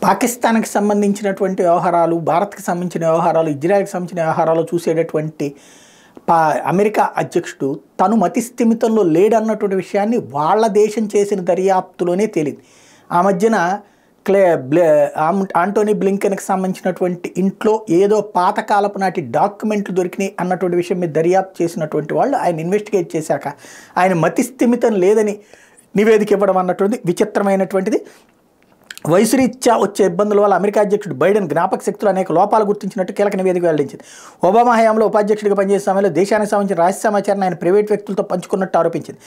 పాకిస్తాన్కి సంబంధించినటువంటి వ్యవహారాలు, భారత్కి సంబంధించిన వ్యవహారాలు, ఇజ్రాయెల్కి సంబంధించిన వ్యవహారాలు చూసేటటువంటి అమెరికా అధ్యక్షుడు తను మతి స్థిమితంలో లేడన్నటువంటి విషయాన్ని వాళ్ళ దేశం చేసిన దర్యాప్తులోనే తేలింది. ఆ మధ్యన ఆంటోనీ బ్లింకెన్కి సంబంధించినటువంటి ఇంట్లో ఏదో పాతకాలపు నాటి డాక్యుమెంట్లు దొరికినాయి అన్నటువంటి విషయం మీద దర్యాప్తు చేసినటువంటి వాళ్ళు ఆయన ఇన్వెస్టిగేట్ చేశాక ఆయన మతి స్థిమితం లేదని నివేదిక ఇవ్వడం అన్నటువంటిది విచిత్రమైనటువంటిది. వయసు రీత్యా వచ్చే ఇబ్బందుల వల్ల అమెరికా అధ్యక్షుడు బైడెన్ జ్ఞాపక శక్తులు అనేక లోపాలు గుర్తించినట్టు కీలక నివేదిక వెల్లడించింది. ఒబామా హయాంలో ఉపాధ్యక్షుడిగా పనిచేసే సమయంలో దేశానికి సంబంధించిన రహస్య సమాచారాన్ని ఆయన ప్రైవేట్ వ్యక్తులతో పంచుకున్నట్టు ఆరోపించింది.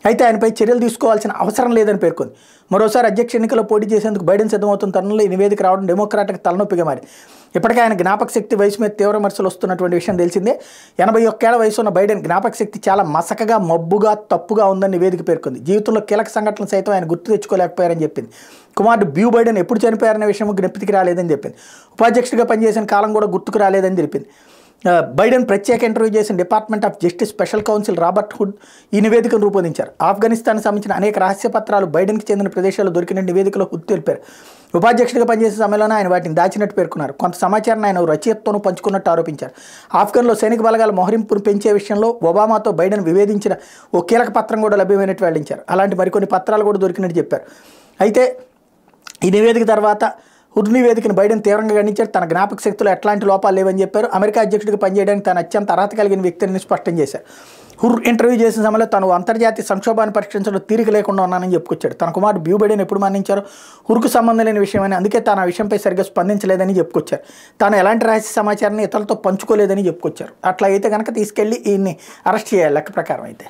అయితే ఆయనపై చర్యలు తీసుకోవాల్సిన అవసరం లేదని పేర్కొంది. మరోసారి అధ్యక్ష ఎన్నికల్లో పోటీ చేసేందుకు బైడెన్ సిద్ధమవుతున్న తరుణంలో ఈ నివేదిక రావడం డెమోక్రాట్కి తలనొప్పిగా మారింది. ఇప్పటికే ఆయన జ్ఞాపక శక్తి వయసు మీద తీవ్ర విమర్శలు వస్తున్నటువంటి విషయం తెలిసిందే. 81 ఏళ్ల వయసు ఉన్న బైడెన్ జ్ఞాపక శక్తి చాలా మసకగా, మబ్బుగా, తప్పుగా ఉందని నివేదిక పేర్కొంది. జీవితంలో కీలక సంఘటనలు సైతం ఆయన గుర్తు తెచ్చుకోలేకపోయారని చెప్పింది. కుమారుడు బ్యూ బైడెన్ ఎప్పుడు చనిపోయారనే విషయం జ్ఞప్తికి రాలేదని చెప్పింది. ఉపాధ్యక్షుడిగా పనిచేసిన కాలం కూడా గుర్తుకు రాలేదని తెలిపింది. బైడెన్ ప్రత్యేక ఇంటర్వ్యూ చేసిన department of justice special council Robert hood ఈ నివేదికను రూపొందించారు. ఆఫ్ఘనిస్తాన్కి సంబంధించిన అనేక రహస్య పత్రాలు బైడెన్కి చెందిన ప్రదేశాల్లో దొరికిన నివేదికలో హుడ్ తెలిపారు. ఉపాధ్యక్షుడిగా పనిచేసే సమయంలోనే ఆయన వాటిని దాచినట్టు పేర్కొన్నారు. కొంత సమాచారాన్ని ఆయన రచయితతోనూ పంచుకున్నట్టు ఆరోపించారు. ఆఫ్ఘన్లో సైనిక బలగాల మోహరింపును పెంచే విషయంలో ఒబామాతో బైడెన్ వివేదించిన ఓ కీలక పత్రం కూడా లభ్యమైనట్టు వెల్లడించారు. అలాంటి మరికొన్ని పత్రాలు కూడా దొరికినట్టు చెప్పారు. అయితే ఈ నివేదిక తర్వాత హుడ్ నివేదికను బైడెన్ తీవ్రంగా ఖండించారు. తన జ్ఞాపక శక్తిలో ఎట్లాంటి లోపాలు లేవని చెప్పారు. అమెరికా అధ్యక్షుడిగా పనిచేయడానికి తాను అత్యంత అర్హత కలిగిన వ్యక్తిని స్పష్టం చేశారు. హుడ్ ఇంటర్వ్యూ చేసిన సమయంలో తాను అంతర్జాతీయ సంక్షోభాన్ని పరిష్కరించడం తీరిక లేకుండా ఉన్నానని చెప్పుకొచ్చాడు. తన కుమారుడు బ్యూ బైడెన్ ఎప్పుడు మరణించారో హుడ్కు సంబంధం లేని విషయమని, అందుకే తాను ఆ విషయంపై సరిగ్గా స్పందించలేదని చెప్పుకొచ్చారు. తాను ఎలాంటి రహస్య సమాచారాన్ని ఇతరులతో పంచుకోలేదని చెప్పుకొచ్చారు. అట్లా అయితే కనుక తీసుకెళ్లి ఈయన్ని అరెస్ట్ చేయాలి లెక్క ప్రకారం అయితే.